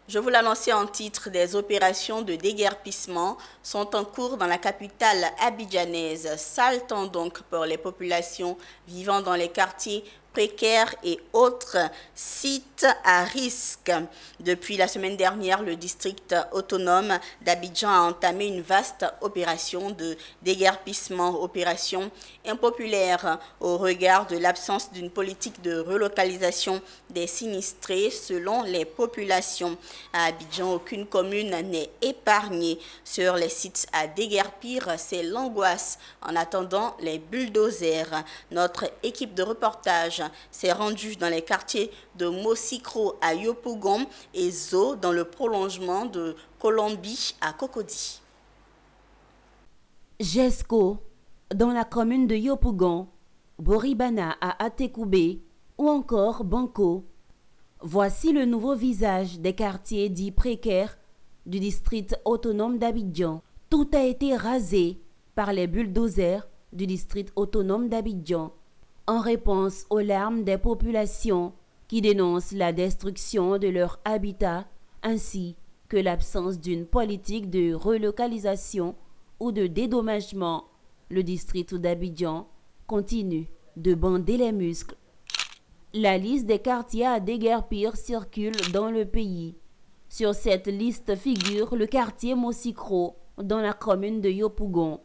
Je vous l'annonçais en titre, des opérations de déguerpissement sont en cours dans la capitale abidjanaise. Sale temps donc pour les populations vivant dans les quartiers précaires et autres sites à risque. Depuis la semaine dernière, le district autonome d'Abidjan a entamé une vaste opération de déguerpissement, opération impopulaire au regard de l'absence d'une politique de relocalisation des sinistrés selon les populations. À Abidjan, aucune commune n'est épargnée. Sur les sites à déguerpir, c'est l'angoisse en attendant les bulldozers. Notre équipe de reportage s'est rendue dans les quartiers de Mosikro à Yopougon et Zo dans le prolongement de Colombie à Cocody. Jesco, dans la commune de Yopougon, Boribana à Atekoubé ou encore Banco. Voici le nouveau visage des quartiers dits précaires du district autonome d'Abidjan. Tout a été rasé par les bulldozers du district autonome d'Abidjan en réponse aux larmes des populations qui dénoncent la destruction de leur habitat ainsi que l'absence d'une politique de relocalisation ou de dédommagement. Le district d'Abidjan continue de bander les muscles. La liste des quartiers à déguerpir circule dans le pays. Sur cette liste figure le quartier Mosikro dans la commune de Yopougon.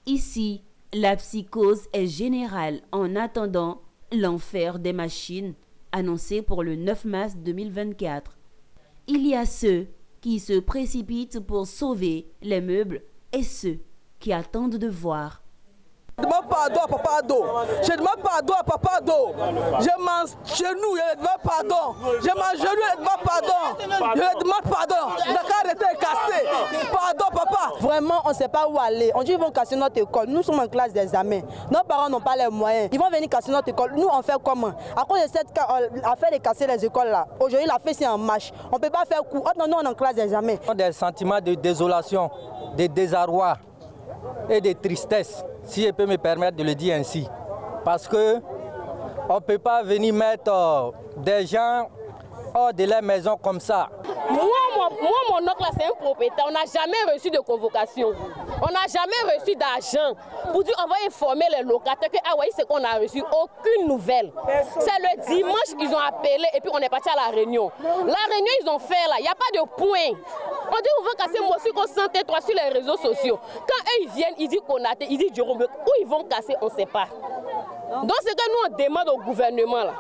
Ici, la psychose est générale en attendant l'enfer des machines annoncé pour le 9 mars 2024. Il y a ceux qui se précipitent pour sauver les meubles et ceux qui attendent de voir. Je demande pardon à Papa Ado. Je demande pardon à Papa Ado. Je mange genou, je demande pardon. Je mange genou, je demande pardon. Je demande pardon. Le cadre était cassé. Pardon, papa. Vraiment, on ne sait pas où aller. On dit qu'ils vont casser notre école. Nous sommes en classe d'examen. Nos parents n'ont pas les moyens. Ils vont venir casser notre école. Nous, on fait comment? À cause de cette affaire de casser les écoles là. Aujourd'hui, la fête c'est en marche. On ne peut pas faire coup. Nous, on est en classe d'examen. Des sentiments de désolation, de désarroi et de tristesse, si je peux me permettre de le dire ainsi. Parce que on ne peut pas venir mettre des gens hors de leur maison comme ça. Moi, mon oncle, c'est un propriétaire. On n'a jamais reçu de convocation. On n'a jamais reçu d'argent pour dire on va informer les locataires que ah ouais, c'est qu'on a reçu aucune nouvelle. C'est le dimanche ils ont appelé et puis on est parti à la réunion. La réunion ils ont fait là, il n'y a pas de point. On dit on va casser Mosikro 103 sur les réseaux sociaux. Quand eux ils viennent, ils disent Konaté, ils disent Jérôme, où ils vont casser, on ne sait pas. Donc c'est que nous on demande au gouvernement là.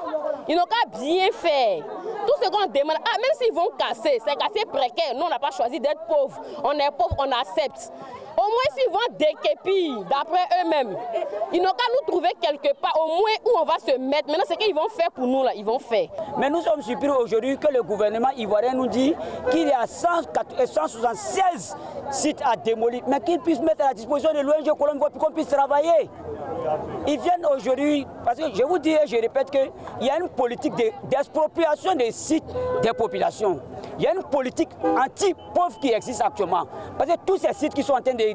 Ils n'ont qu'à bien faire. Tout ce qu'on demande, même s'ils vont casser, c'est casser précaire. Nous on n'a pas choisi d'être pauvres. On est pauvres, on accepte. Au moins s'ils vont déquépir d'après eux-mêmes, ils n'ont qu'à nous trouver quelque part, au moins où on va se mettre. Maintenant, ce qu'ils vont faire pour nous, là, ils vont faire. Mais nous sommes surpris aujourd'hui que le gouvernement ivoirien nous dit qu'il y a 176 sites à démolir, mais qu'ils puissent mettre à la disposition de l'ONG Colombie pour qu'on puisse travailler. Ils viennent aujourd'hui, parce que je vous dis et je répète qu'il y a une politique d'expropriation des sites des populations. Il y a une politique anti-pauvre qui existe actuellement. Parce que tous ces sites qui sont en train de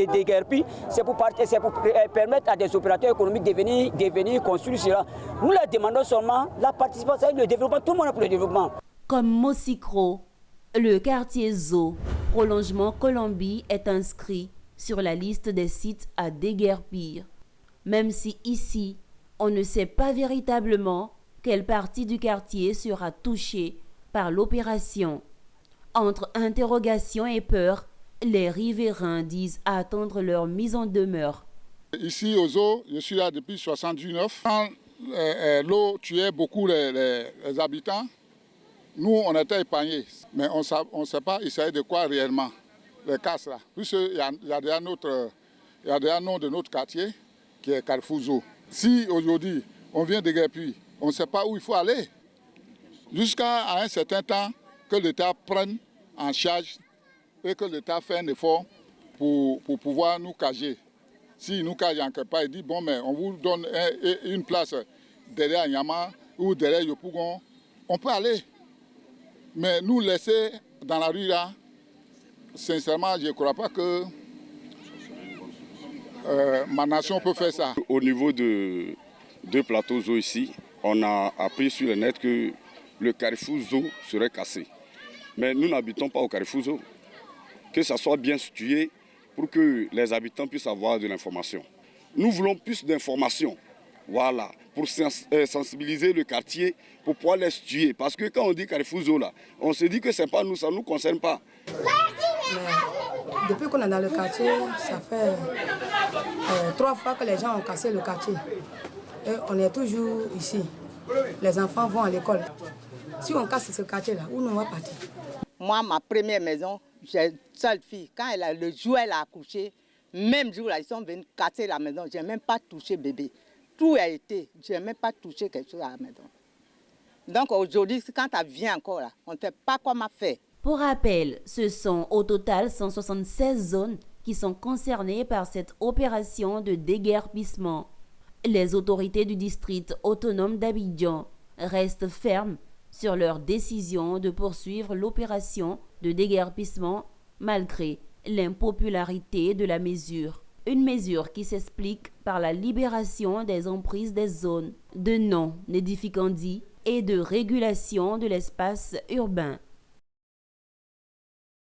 déguerpir, c'est pour permettre à des opérateurs économiques de venir construire cela. Nous leur demandons seulement la participation et le développement. Tout le monde est pour le développement. Comme Mosikro, le quartier Zo, prolongement Colombie, est inscrit sur la liste des sites à déguerpir. Même si ici, on ne sait pas véritablement quelle partie du quartier sera touchée par l'opération. Entre interrogation et peur, les riverains disent attendre leur mise en demeure. Ici au Zo, je suis là depuis 79. Quand l'eau tuait beaucoup les habitants, nous on était épargnés. Mais on ne sait pas il s'agit de quoi réellement, les casses là. Puisqu'il y a déjà un nom de notre quartier qui est Carrefour Zo. Si aujourd'hui on vient de déguerpir, on ne sait pas où il faut aller. Jusqu'à un certain temps que l'État prenne en charge et que l'État fait un effort pour pouvoir nous cager. S'il nous cage en quelque part, il dit bon mais on vous donne une place derrière Nyama ou derrière Yopougon, on peut aller. Mais nous laisser dans la rue là, sincèrement je ne crois pas que ma nation peut faire ça. Au niveau de deux plateaux Zo ici, on a appris sur le net que le Carrefour Zo serait cassé. Mais nous n'habitons pas au Carrefour Zoo. Que ça soit bien situé pour que les habitants puissent avoir de l'information. Nous voulons plus d'informations, voilà, pour sensibiliser le quartier, pour pouvoir les situer. Parce que quand on dit Carrefour Zoo, là, on se dit que ce n'est pas nous, ça ne nous concerne pas. Mais depuis qu'on est dans le quartier, ça fait 3 fois que les gens ont cassé le quartier. Et on est toujours ici. Les enfants vont à l'école. Si on casse ce quartier-là, où nous on va partir? Moi, ma première maison, j'ai une seule fille. Quand le jour elle a accouché, même jour là, ils sont venus casser la maison. Je n'ai même pas touché bébé. Tout a été. Je n'ai même pas touché quelque chose à la maison. Donc aujourd'hui, quand elle vient encore là, on ne sait pas comment faire. Pour rappel, ce sont au total 176 zones qui sont concernées par cette opération de déguerpissement. Les autorités du district autonome d'Abidjan restent fermes sur leur décision de poursuivre l'opération de déguerpissement malgré l'impopularité de la mesure. Une mesure qui s'explique par la libération des emprises des zones de non-édificandie et de régulation de l'espace urbain.